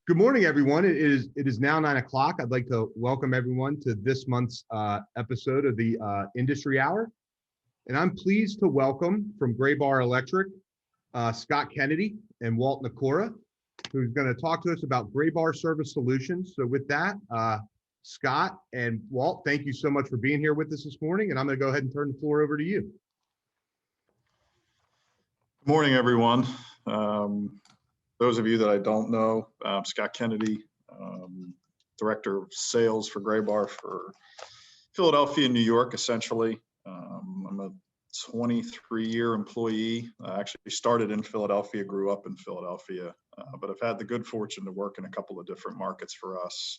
Good morning, everyone. It is now 9 o'clock. I'd like to welcome everyone to this month's episode of the Industry Hour. And I'm pleased to welcome from Graybar Electric, Scott Kennedy and Walt Nicora, who's going to talk to us about Graybar Service Solutions. So with that, Scott and Walt, thank you so much for being here with us this morning. And I'm going to go ahead and turn the floor over to you. Good morning, everyone. Those of you that I don't know, Scott Kennedy, Director of Sales for Graybar for Philadelphia and New York, essentially. I'm a 23-year employee. I actually started in Philadelphia, grew up in Philadelphia, but I've had the good fortune to work in a couple of different markets for us,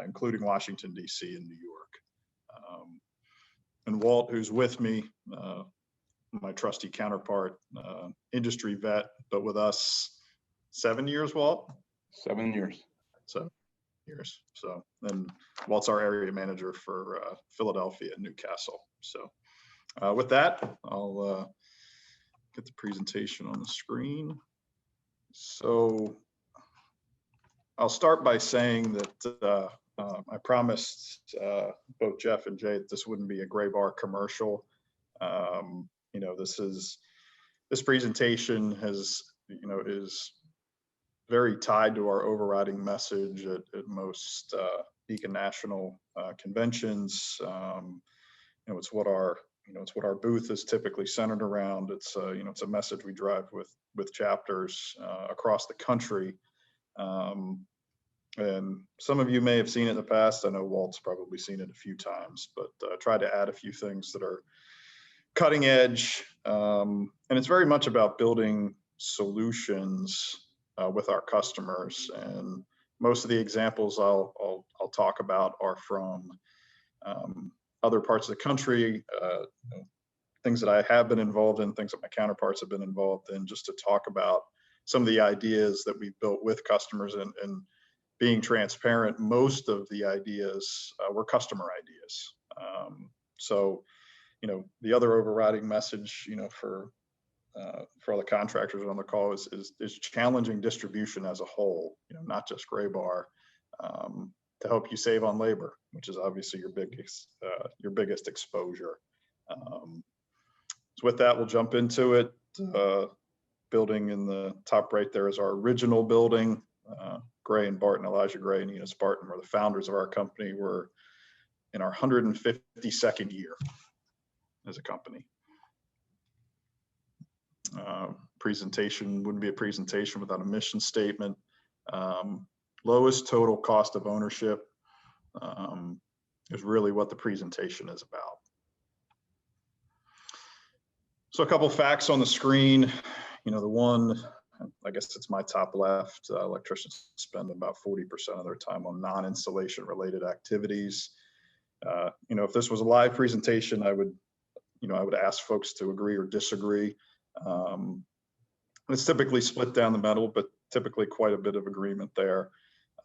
including Washington, D.C. and New York. And Walt, who's with me, my trusty counterpart, industry vet, but with us 7 years, Walt? 7 years. 7 years. So, and Walt's our area manager for Philadelphia and Newcastle. So with that, I'll get the presentation on the screen. So I'll start by saying that I promised both Jeff and Jay that this wouldn't be a Graybar commercial. You know, this presentation has, you know, is very tied to our overriding message at most NECA national conventions. You know, it's what our booth is typically centered around. It's you know, it's a message we drive with chapters across the country. And some of you may have seen it in the past. I know Walt's probably seen it a few times, but try to add a few things that are cutting edge. And it's very much about building solutions with our customers. And most of the examples I'll talk about are from other parts of the country, things that I have been involved in, things that my counterparts have been involved in, just to talk about some of the ideas that we've built with customers. And being transparent, most of the ideas were customer ideas. So, you know, the other overriding message, you know, for all the contractors on the call is challenging distribution as a whole, you know, not just Graybar, to help you save on labor, which is obviously your biggest exposure. So with that, we'll jump into it. Building in the top right there is our original building. Gray and Barton, Elijah Gray and Enos Barton were the founders of our company. We're in our 152nd year as a company. Presentation wouldn't be a presentation without a mission statement. Lowest total cost of ownership is really what the presentation is about. So a couple facts on the screen. You know, the one, I guess it's my top left, electricians spend about 40% of their time on non-installation related activities. You know, if this was a live presentation, I would ask folks to agree or disagree. It's typically split down the middle, but typically quite a bit of agreement there.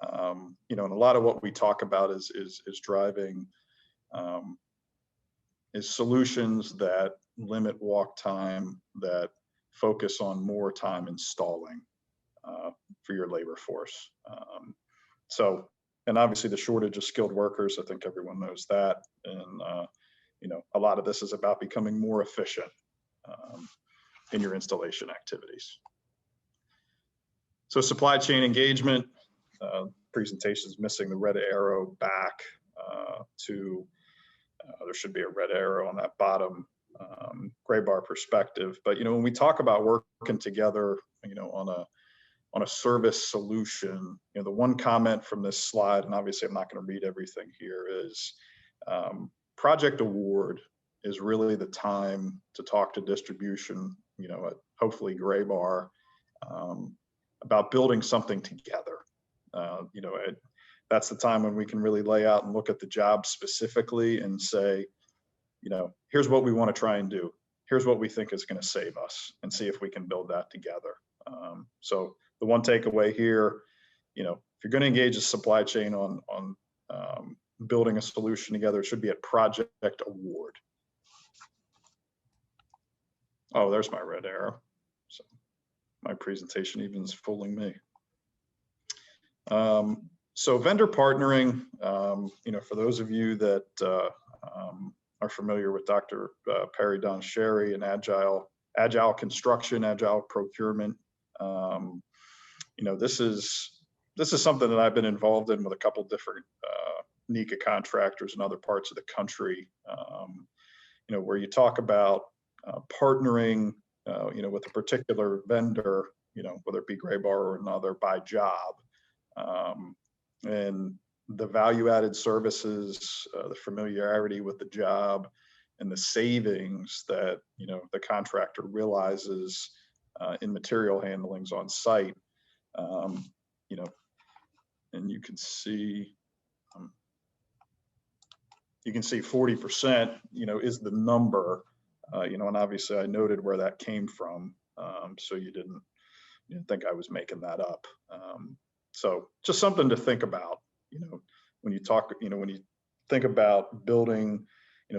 You know, and a lot of what we talk about is driving is solutions that limit walk time, that focus on more time installing for your labor force. So, and obviously the shortage of skilled workers, I think everyone knows that. And you know, a lot of this is about becoming more efficient in your installation activities. So supply chain engagement, presentation is missing the red arrow back to, there should be a red arrow on that bottom Graybar perspective. But, you know, when we talk about working together, you know, on a service solution, you know, the one comment from this slide, and obviously I'm not going to read everything here, is project award is really the time to talk to distribution, you know, at hopefully Graybar, about building something together. You know, that's the time when we can really lay out and look at the job specifically and say, you know, here's what we want to try and do. Here's what we think is going to save us, and see if we can build that together. So the one takeaway here, you know, if you're going to engage a supply chain on building a solution together, it should be at project award. Oh, there's my red arrow. So my presentation even is fooling me. So vendor partnering, for those of you that are familiar with Dr. Perry Don Sherry and agile construction, agile procurement, this is something that I've been involved in with a couple different NECA contractors in other parts of the country. Where you talk about partnering, with a particular vendor, whether it be Graybar or another, by job. And the value-added services, the familiarity with the job, and the savings that the contractor realizes in material handlings on site. And you can see 40%, is the number. And obviously I noted where that came from, so you didn't think I was making that up. So just something to think about, when you talk, when you think about building,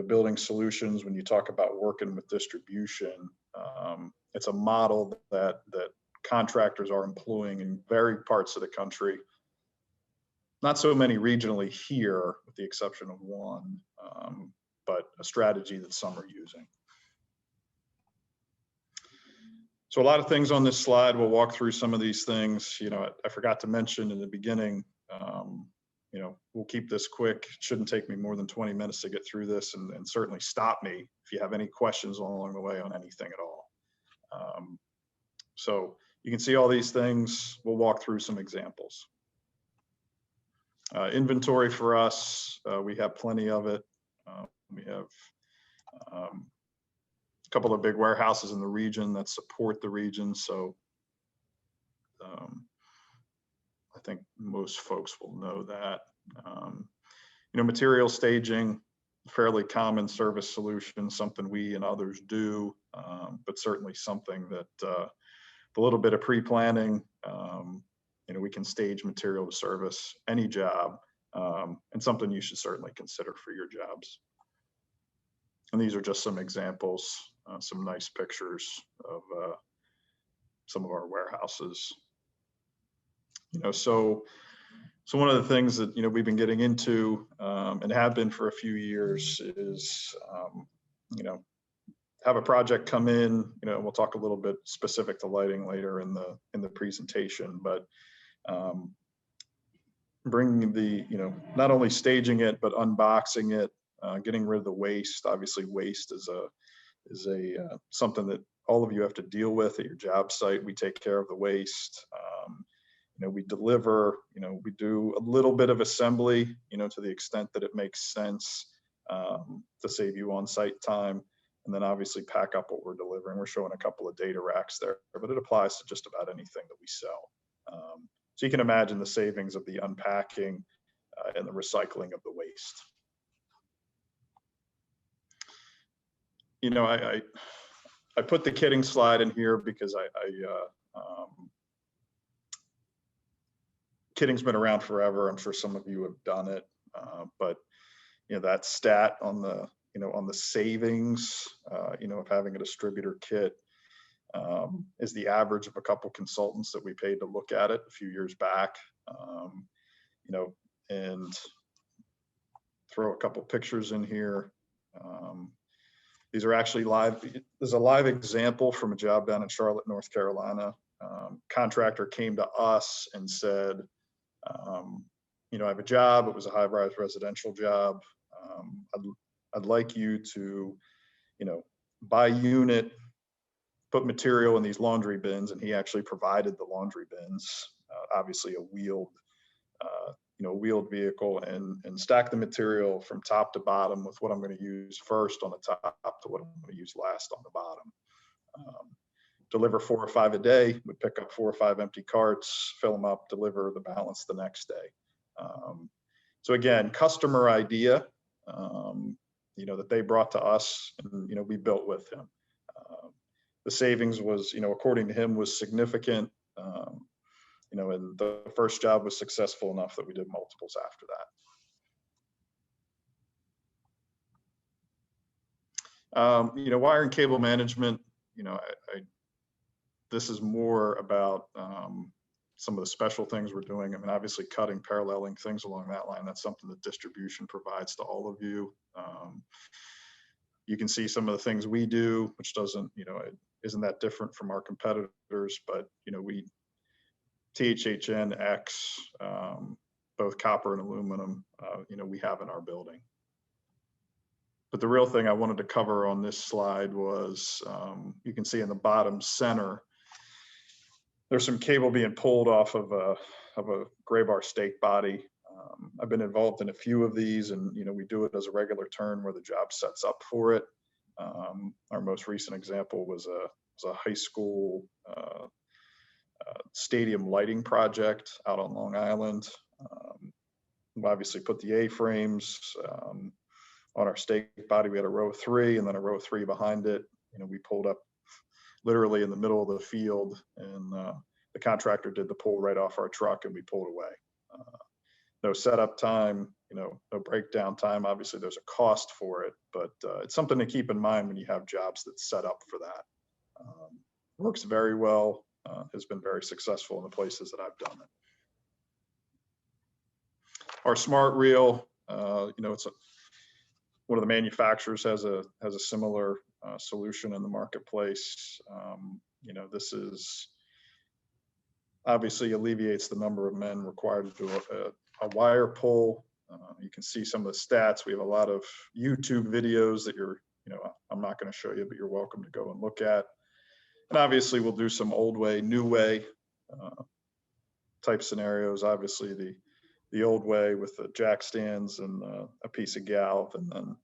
building solutions, when you talk about working with distribution, it's a model that contractors are employing in varied parts of the country. Not so many regionally here, with the exception of one, but a strategy that some are using. So a lot of things on this slide. We'll walk through some of these things. I forgot to mention in the beginning, we'll keep this quick. It shouldn't take me more than 20 minutes to get through this, and certainly stop me if you have any questions along the way on anything at all. So you can see all these things. We'll walk through some examples. Inventory for us, we have plenty of it. We have a couple of big warehouses in the region that support the region. So I think most folks will know that. Material staging, fairly common service solution, something we and others do, but certainly something that a little bit of pre-planning, we can stage material to service any job, and something you should certainly consider for your jobs. And these are just some examples, some nice pictures of some of our warehouses. So one of the things that we've been getting into, and have been for a few years, is have a project come in. We'll talk a little bit specific to lighting later in the presentation, but bringing the not only staging it but unboxing it, getting rid of the waste. Obviously, waste is something that all of you have to deal with at your job site. We take care of the waste. We deliver. We do a little bit of assembly. To the extent that it makes sense, to save you on-site time, and then obviously pack up what we're delivering. We're showing a couple of data racks there, but it applies to just about anything that we sell. So you can imagine the savings of the unpacking and the recycling of the waste. I put the kitting slide in here because kitting's been around forever. I'm sure some of you have done it, but that stat on the on the savings of having a distributor kit is the average of a couple consultants that we paid to look at it a few years back. And throw a couple pictures in here. These are actually live. There's a live example from a job down in Charlotte, North Carolina. Contractor came to us and said, I have a job. It was a high-rise residential job. I'd like you to, buy unit, put material in these laundry bins, and he actually provided the laundry bins, obviously a wheeled vehicle, and stack the material from top to bottom with what I'm going to use first on the top to what I'm going to use last on the bottom. Deliver 4 or 5 a day. We pick up 4 or 5 empty carts, fill them up, deliver the balance the next day. So again, customer idea, that they brought to us, and we built with him. The savings was, according to him, was significant. And the first job was successful enough that we did multiples after that. Wire and cable management, this is more about some of the special things we're doing. I mean, obviously cutting, paralleling, things along that line, that's something that distribution provides to all of you. You can see some of the things we do, which doesn't, it isn't that different from our competitors, but, we THHN, X, both copper and aluminum, we have in our building. But the real thing I wanted to cover on this slide was, you can see in the bottom center, there's some cable being pulled off of a Graybar stake body. I've been involved in a few of these, and we do it as a regular turn where the job sets up for it. Our most recent example was a high school stadium lighting project out on Long Island. We obviously put the A-frames on our stake body. We had a row 3 and then a row 3 behind it. We pulled up literally in the middle of the field, and the contractor did the pull right off our truck, and we pulled away. No setup time, no breakdown time. Obviously there's a cost for it, but it's something to keep in mind when you have jobs that set up for that. Works very well, has been very successful in the places that I've done it. Our smart reel, it's one of the manufacturers has a similar solution in the marketplace. This is obviously alleviates the number of men required to do a wire pull. You can see some of the stats. We have a lot of YouTube videos that I'm not going to show you, but you're welcome to go and look at. And obviously we'll do some old way, new way type scenarios. Obviously the old way with the jack stands and a piece of galv, and then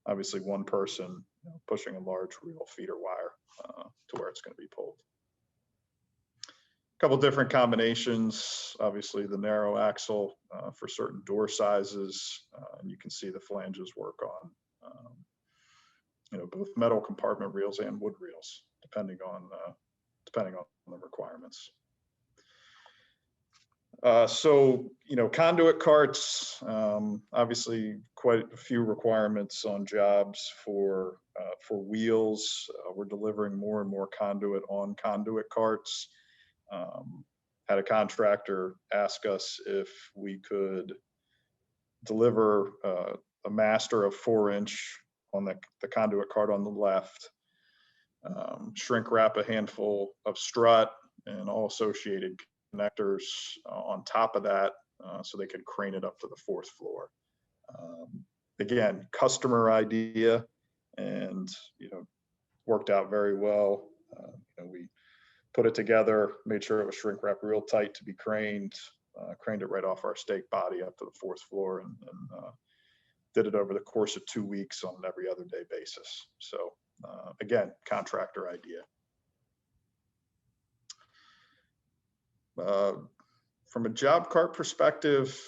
obviously one person pushing a large reel feeder wire to where it's going to be pulled. A couple different combinations. Obviously the narrow axle for certain door sizes, and you can see the flanges work on both metal compartment reels and wood reels, depending on the requirements. So conduit carts, obviously quite a few requirements on jobs for wheels. We're delivering more and more conduit on conduit carts. Had a contractor ask us if we could deliver a master of 4-inch on the conduit cart on the left, shrink wrap a handful of strut and all associated connectors on top of that, so they could crane it up to the 4th floor. Again, customer idea, and worked out very well. We put it together, made sure it was shrink wrap real tight to be craned, craned it right off our stake body up to the 4th floor, and did it over the course of 2 weeks on an every other day basis. So again, contractor idea. From a job cart perspective,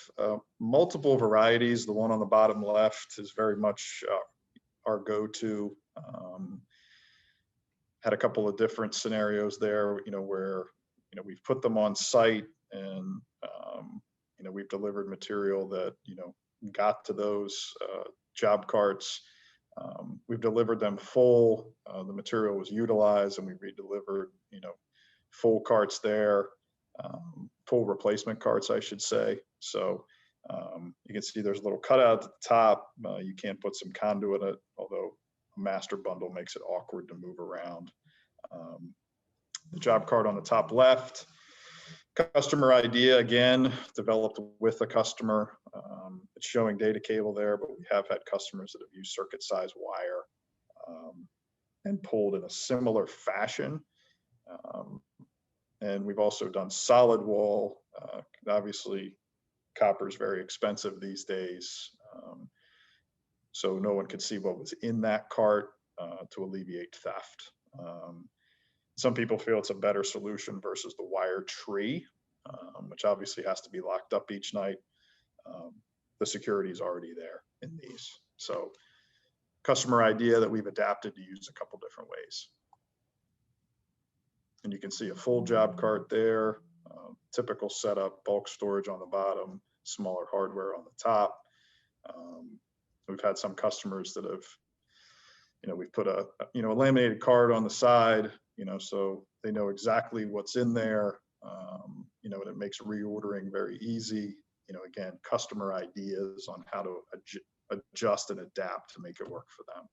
multiple varieties. The one on the bottom left is very much our go-to. Had a couple of different scenarios there, where we've put them on site, and we've delivered material that got to those job carts. We've delivered them full. The material was utilized, and we redelivered full carts there. Full replacement carts, I should say. So you can see there's a little cutout at the top. You can put some conduit in it, although a master bundle makes it awkward to move around. The job cart on the top left, customer idea, again, developed with a customer. It's showing data cable there, but we have had customers that have used circuit size wire and pulled in a similar fashion. And we've also done solid wall. Obviously, copper is very expensive these days, so no one could see what was in that cart to alleviate theft. Some people feel it's a better solution versus the wire tree, which obviously has to be locked up each night. The security is already there in these. So customer idea that we've adapted to use a couple different ways. And you can see a full job cart there, typical setup, bulk storage on the bottom, smaller hardware on the top. We've had some customers that have, we've put a laminated card on the side, so they know exactly what's in there. and it makes reordering very easy. Again, customer ideas on how to adjust and adapt to make it work for them.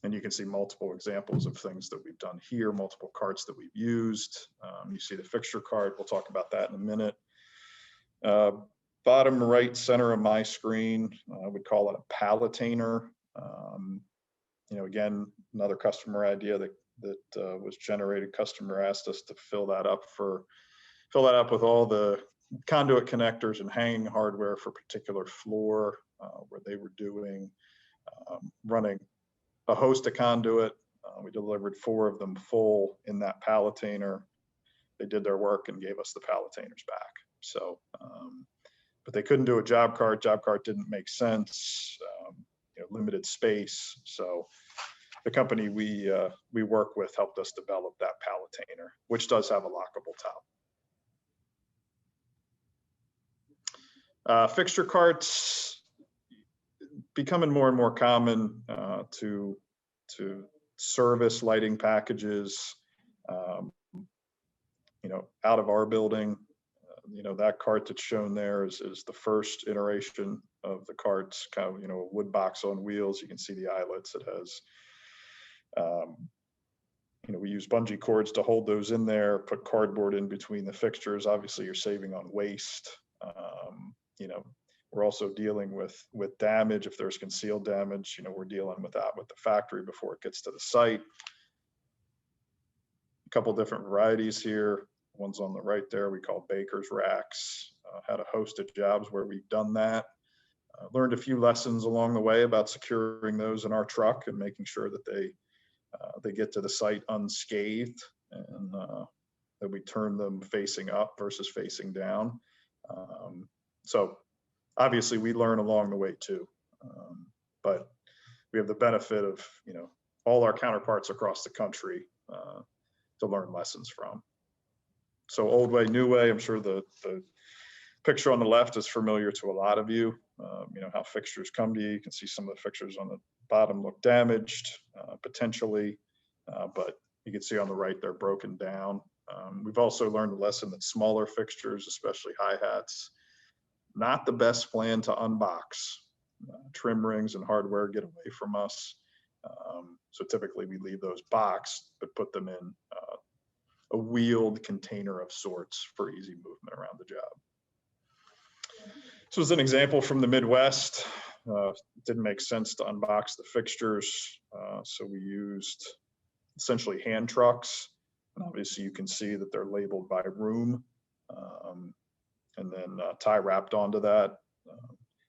And you can see multiple examples of things that we've done here, multiple carts that we've used. You see the fixture cart. We'll talk about that in a minute. Bottom right center of my screen, I would call it a palletainer. Again, another customer idea that was generated. Customer asked us to fill that up with all the conduit connectors and hanging hardware for a particular floor where they were doing running a host of conduit. We delivered 4 of them full in that palletainer. They did their work and gave us the palletainers back. So, but they couldn't do a job cart. Job cart didn't make sense. Limited space. So the company we work with helped us develop that palletainer, which does have a lockable top. Fixture carts becoming more and more common to service lighting packages, out of our building. That cart that's shown there is the first iteration of the carts, kind of, a wood box on wheels. You can see the eyelets. It has, we use bungee cords to hold those in there, put cardboard in between the fixtures. Obviously, you're saving on waste. We're also dealing with damage. If there's concealed damage, we're dealing with that with the factory before it gets to the site. A couple different varieties here. One's on the right there, we call baker's racks. Had a host of jobs where we've done that. Learned a few lessons along the way about securing those in our truck and making sure that they get to the site unscathed, and that we turn them facing up versus facing down. So obviously we learn along the way too, but we have the benefit of all our counterparts across the country to learn lessons from. So old way, new way. I'm sure the picture on the left is familiar to a lot of you. How fixtures come to you. You can see some of the fixtures on the bottom look damaged, potentially, but you can see on the right they're broken down. We've also learned a lesson that smaller fixtures, especially hi-hats, not the best plan to unbox. Trim rings and hardware get away from us. So typically we leave those boxed, but put them in a wheeled container of sorts for easy movement around the job. So as an example from the Midwest, it didn't make sense to unbox the fixtures. So we used essentially hand trucks. And obviously you can see that they're labeled by room, and then tie wrapped onto that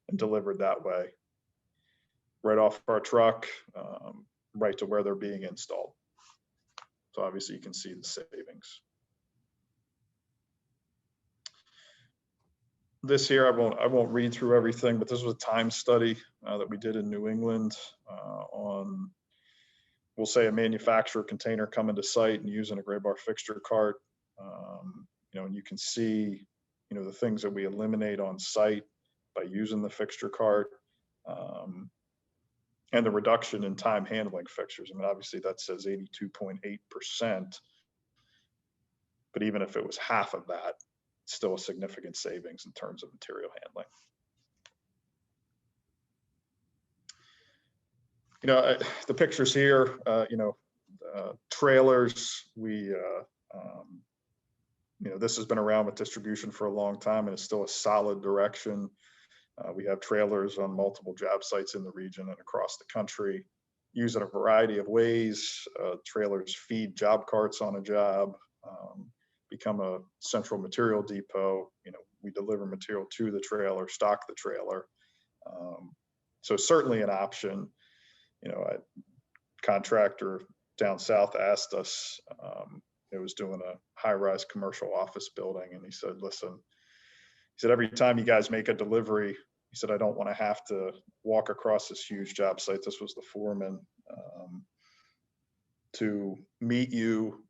and delivered that way. Right off our truck, right to where they're being installed. So obviously you can see the savings. This here, I won't read through everything, but this was a time study that we did in New England on, we'll say, a manufacturer container coming to site and using a Graybar fixture cart. And you can see, the things that we eliminate on site by using the fixture cart. And the reduction in time handling fixtures. I mean, obviously that says 82.8%, but even if it was half of that, it's still a significant savings in terms of material handling. The pictures here, trailers, this has been around with distribution for a long time and it's still a solid direction. We have trailers on multiple job sites in the region and across the country, used in a variety of ways. Trailers feed job carts on a job, become a central material depot. We deliver material to the trailer, stock the trailer. So certainly an option. A contractor down south asked us, it was doing a high-rise commercial office building, and he said, listen, he said, every time you guys make a delivery, he said, I don't want to have to walk across this huge job site. This was the foreman, to meet you,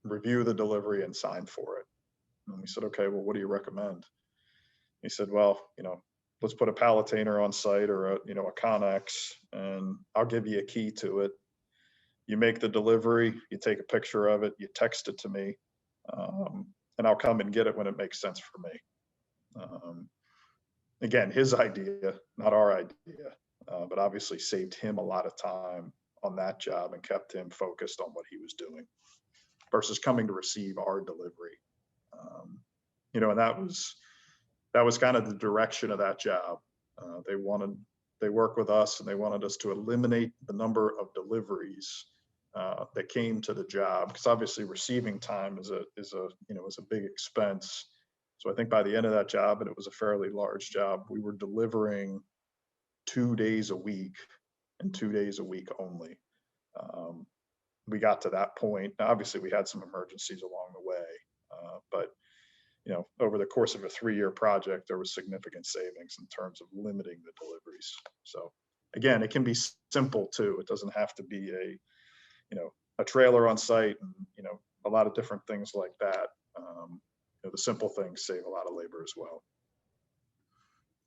review the delivery, and sign for it. And we said, okay, well, what do you recommend? He said, well, let's put a palletainer on site or a Connex, and I'll give you a key to it. You make the delivery, you take a picture of it, you text it to me. and I'll come and get it when it makes sense for me. Again, his idea, not our idea, but obviously saved him a lot of time on that job and kept him focused on what he was doing versus coming to receive our delivery. And that was kind of the direction of that job. They worked with us and they wanted us to eliminate the number of deliveries that came to the job, because obviously receiving time is a big expense. So I think by the end of that job, and it was a fairly large job, we were delivering 2 days a week and 2 days a week only. We got to that point. Now, obviously we had some emergencies along the way, but over the course of a 3-year project, there was significant savings in terms of limiting the deliveries. So again, it can be simple too. It doesn't have to be a trailer on site and, a lot of different things like that. The simple things save a lot of labor as well.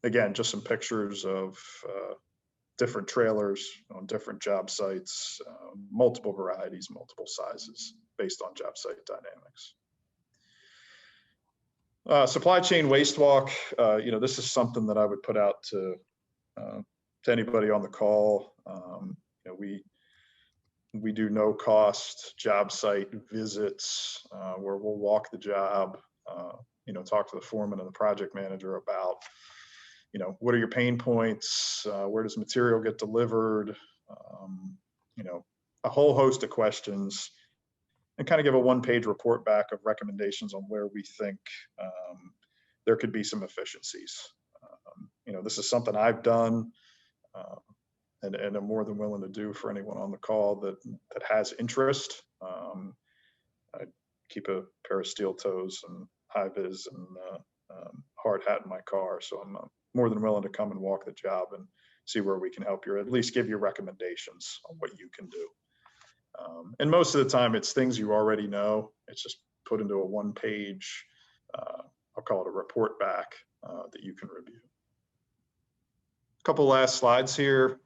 Again, just some pictures of different trailers on different job sites, multiple varieties, multiple sizes based on job site dynamics. Supply chain waste walk. This is something that I would put out to anybody on the call. We do no cost job site visits where we'll walk the job, talk to the foreman and the project manager about, what are your pain points? Where does material get delivered? A whole host of questions, and kind of give a 1-page report back of recommendations on where we think there could be some efficiencies. This is something I've done and I'm more than willing to do for anyone on the call that has interest. I keep a pair of steel toes and high vis and hard hat in my car, so I'm more than willing to come and walk the job and see where we can help you, or at least give you recommendations on what you can do. And most of the time it's things you already know. It's just put into a 1-page, I'll call it a report back that you can review. A couple last slides here.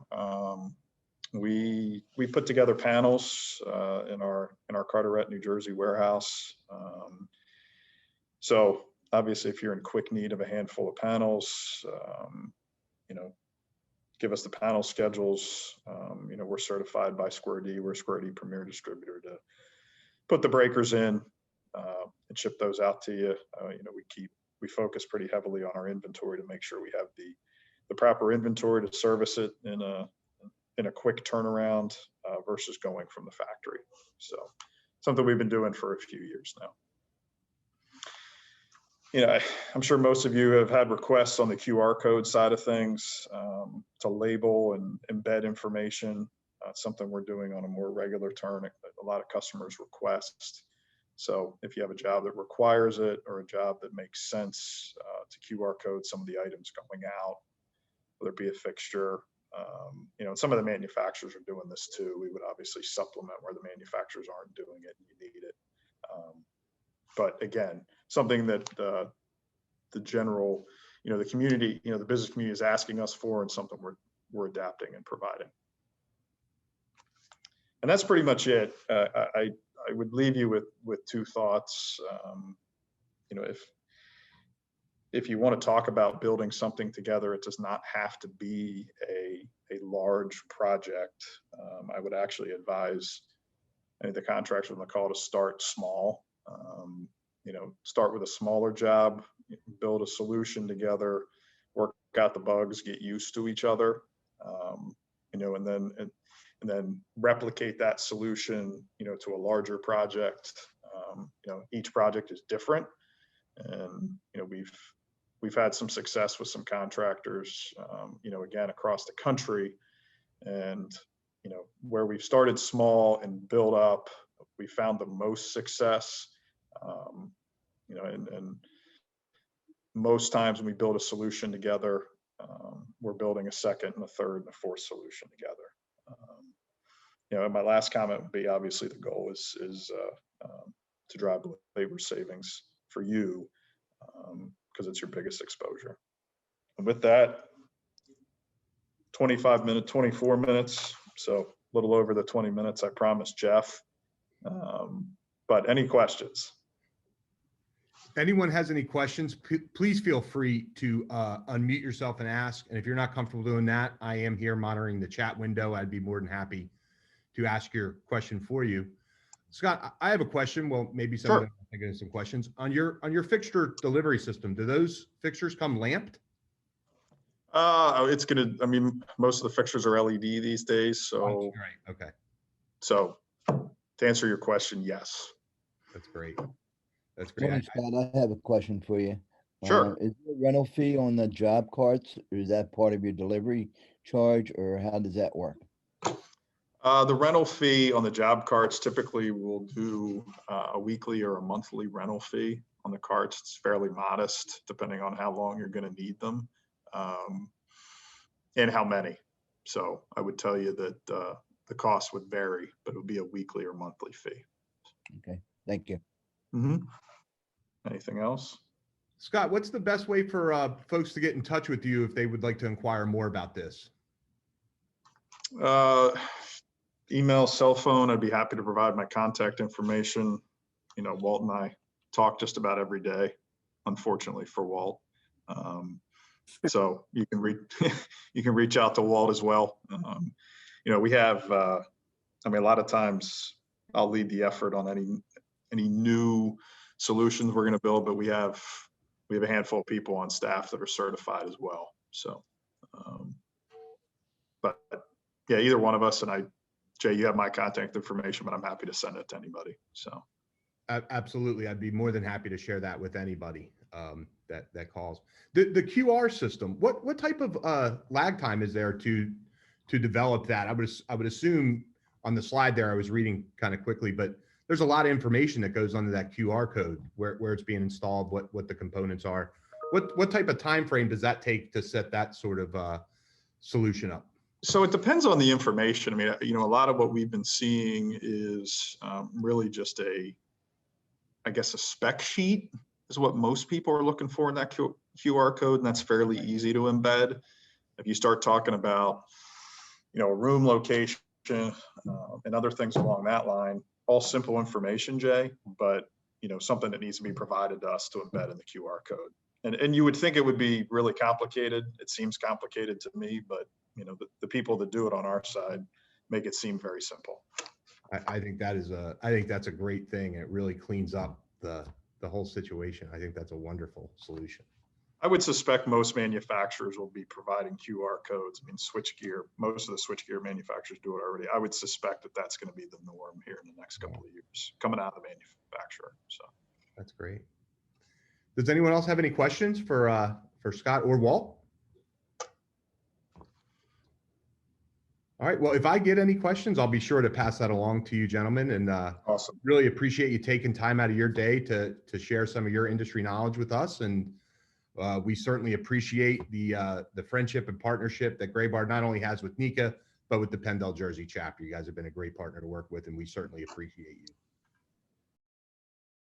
We put together panels in our Carteret, New Jersey warehouse. So obviously, if you're in quick need of a handful of panels, give us the panel schedules. We're certified by Square D. We're a Square D premier distributor to put the breakers in and ship those out to you. We focus pretty heavily on our inventory to make sure we have the proper inventory to service it in a quick turnaround versus going from the factory. So something we've been doing for a few years now. I'm sure most of you have had requests on the QR code side of things to label and embed information. Something we're doing on a more regular turn. A lot of customers request. So if you have a job that requires it or a job that makes sense to QR code some of the items going out, whether it be a fixture, some of the manufacturers are doing this too. We would obviously supplement where the manufacturers aren't doing it and you need it. But again, something that the general, the community, the business community is asking us for, and something we're adapting and providing. And that's pretty much it. I would leave you with 2 thoughts. If you want to talk about building something together, it does not have to be a large project. I would actually advise any of the contractors on the call to start small. Start with a smaller job, build a solution together, work out the bugs, get used to each other, and then replicate that solution, to a larger project. Each project is different, and we've had some success with some contractors, again across the country, and where we've started small and built up, we found the most success. And most times when we build a solution together, we're building a second and a third and a fourth solution together. And my last comment would be, obviously the goal is to drive labor savings for you, because it's your biggest exposure. And with that, 24 minutes, so a little over the 20 minutes I promised Jeff. But any questions? anyone has any questions, please feel free to unmute yourself and ask. And if you're not comfortable doing that, I am here monitoring the chat window. I'd be more than happy to ask your question for you. Scott, I have a question. Well, maybe some of them are thinking of some questions on your fixture delivery system. Do those fixtures come lamped? It's gonna. I mean, most of the fixtures are LED these days, so Right. Okay. So, to answer your question, yes. That's great. That's Morning, great. Scott. I have a question for you. Sure. Is there a rental fee on the job carts, or is that part of your delivery charge, or how does that work? The rental fee on the job carts, typically we'll do a weekly or a monthly rental fee on the carts. It's fairly modest, depending on how long you're going to need them and how many. So I would tell you that the cost would vary, but it would be a weekly or monthly fee. Okay, thank you. Anything else? Scott, what's the best way for folks to get in touch with you if they would like to inquire more about this? Email, cell phone. I'd be happy to provide my contact information. You know, Walt and I talk just about every day, unfortunately for Walt. So you can reach out to Walt as well. You know, we have, I mean, a lot of times I'll lead the effort on any new solutions we're going to build, but we have a handful of people on staff that are certified as well. So, but yeah, either one of us, and Jay, you have my contact information, but I'm happy to send it to anybody. So. Absolutely. I'd be more than happy to share that with anybody that calls. The QR system, what type of lag time is there to develop that? I would assume on the slide there, I was reading kind of quickly, but there's a lot of information that goes under that QR code where it's being installed, what the components are. What type of time frame does that take to set that sort of solution up? So it depends on the information. I mean, you know, a lot of what we've been seeing is really just I guess a spec sheet is what most people are looking for in that QR code, and that's fairly easy to embed. If you start talking about, you know, a room location and other things along that line, all simple information, Jay, but, you know, something that needs to be provided to us to embed in the QR code. And you would think it would be really complicated. It seems complicated to me, but, you know, the people that do it on our side make it seem very simple. I think that's a great thing. It really cleans up the whole situation. I think that's a wonderful solution. I would suspect most manufacturers will be providing QR codes. I mean, switchgear, most of the switchgear manufacturers do it already. I would suspect that that's going to be the norm here in the next couple of years, coming out of the manufacturer. So that's great. Does anyone else have any questions for Scott or Walt? All right. Well, if I get any questions, I'll be sure to pass that along to you, gentlemen. And awesome. Really appreciate you taking time out of your day to share some of your industry knowledge with us. And we certainly appreciate the friendship and partnership that Graybar not only has with NECA, but with the Penn-Del-Jersey Chapter. You guys have been a great partner to work with, and we certainly appreciate you.